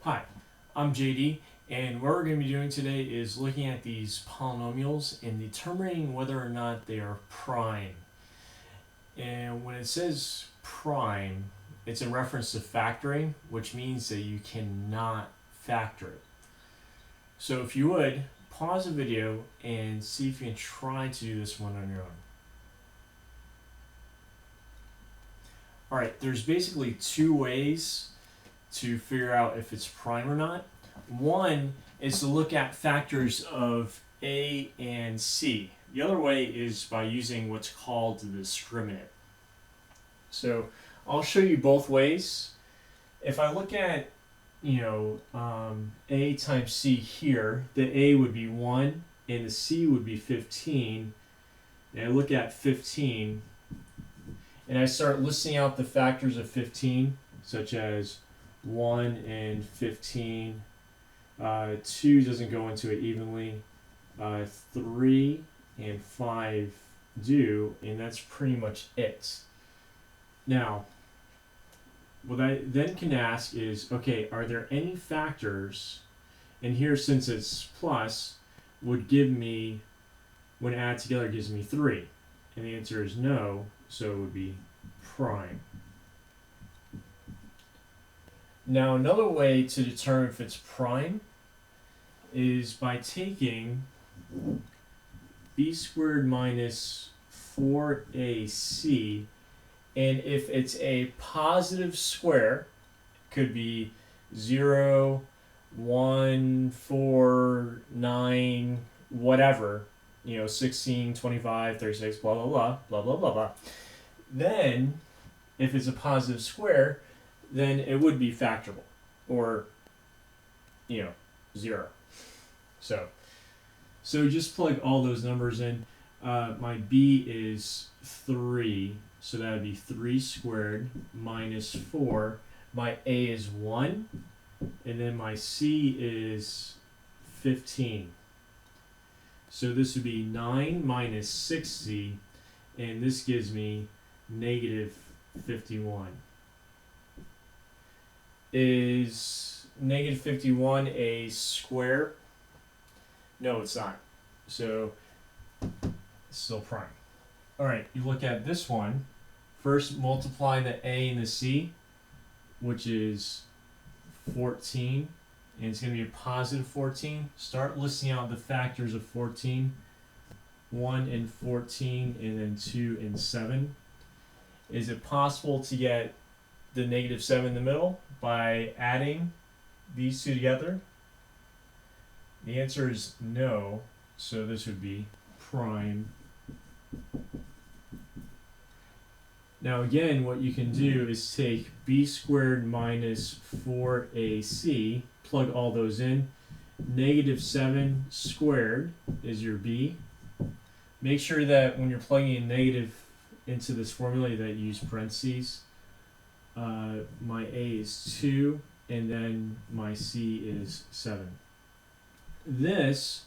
Hi, I'm JD, and what we're going to be doing today is looking at these polynomials and determining whether or not they are prime. And when it says prime, it's in reference to factoring, which means that you cannot factor it. So if you would, pause the video and see if you can try to do this one on your own. Alright, there's basically two ways to figure out if it's prime or not. One is to look at factors of A and C. The other way is by using what's called the discriminant. So I'll show you both ways. If I look at, A times C here, the A would be 1 and the C would be 15. And I look at 15 and I start listing out the factors of 15, such as 1 and 15. 2 doesn't go into it evenly. 3 and 5 do, and that's pretty much it. Now, what I then can ask is, okay, are there any factors, and here since it's plus, would give me, when added together, gives me 3? And the answer is no, so it would be prime. Now, another way to determine if it's prime is by taking b squared minus 4ac, and if it's a positive square, it could be 0, 1, 4, 9, whatever, 16, 25, 36, blah, blah, blah, blah, blah, blah, blah. Then, if it's a positive square, then it would be factorable, or, 0. So just plug all those numbers in. My b is 3, so that would be 3 squared minus 4. My a is 1, and then my c is 15. So this would be 9 minus 6c, and this gives me negative 51. Is negative 51 a square? No, it's not. So it's still prime. Alright, you look at this one. First, multiply the a and the c, which is 14, and it's going to be a positive 14. Start listing out the factors of 14. 1 and 14, and then 2 and 7. Is it possible to get the negative 7 in the middle by adding these two together? The answer is no, so this would be prime. Now again, what you can do is take b squared minus 4ac, plug all those in. Negative 7 squared is your b. Make sure that when you're plugging in negative into this formula that you use parentheses. My a is 2, and then my c is 7. This,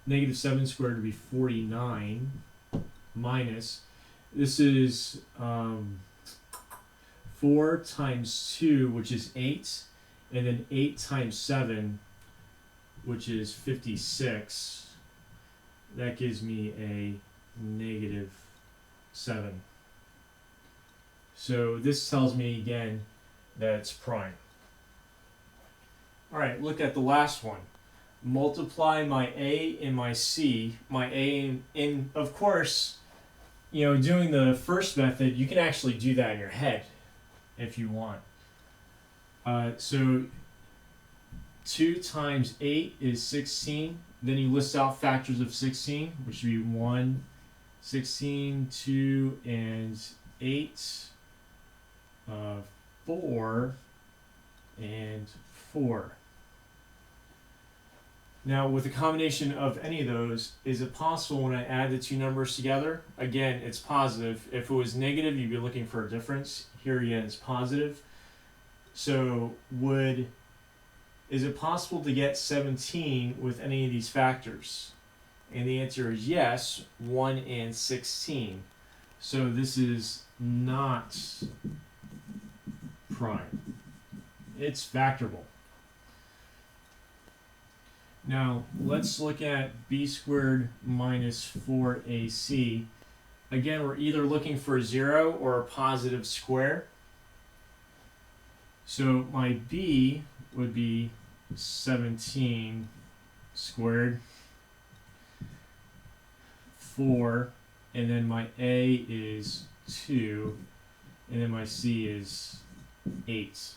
negative 7 squared would be 49, minus, this is 4 times 2, which is 8, and then 8 times 7, which is 56. That gives me a negative 7. So this tells me again that it's prime. Alright, look at the last one. Multiply my a and my c. My a and of course, doing the first method, you can actually do that in your head if you want. So 2 times 8 is 16. Then you list out factors of 16, which would be 1, 16, 2, and 8. 4 and 4. Now, with a combination of any of those, is it possible when I add the two numbers together? Again, it's positive. If it was negative, you'd be looking for a difference. Here again, it's positive. So, is it possible to get 17 with any of these factors? And the answer is yes, 1 and 16. So this is not prime. It's factorable. Now, let's look at b squared minus 4ac. Again, we're either looking for a 0 or a positive square. So my b would be 17 squared, 4, and then my a is 2, and then my c is 8.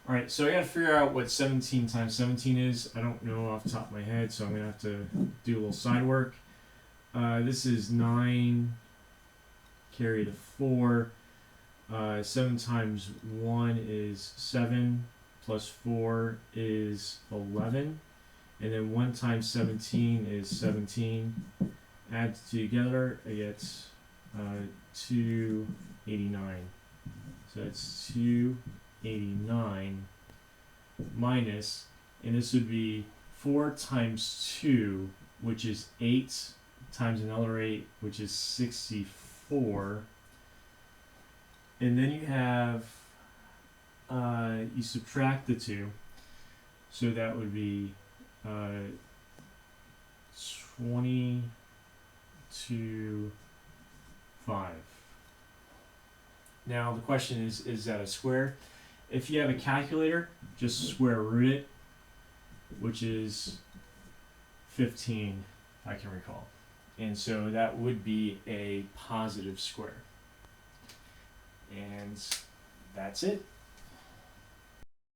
Alright, so I gotta figure out what 17 times 17 is. I don't know off the top of my head, so I'm gonna have to do a little side work. This is 9 carry the 4. 7 times 1 is 7, plus 4 is 11, and then 1 times 17 is 17. Add together, I get 289. So that's 289 minus, and this would be 4 times 2, which is 8, times another 8, which is 64. And then you have, you subtract the 2, so that would be 22,5. Now the question is that a square? If you have a calculator, just square root it, which is 15, if I can recall. And so that would be a positive square. And that's it.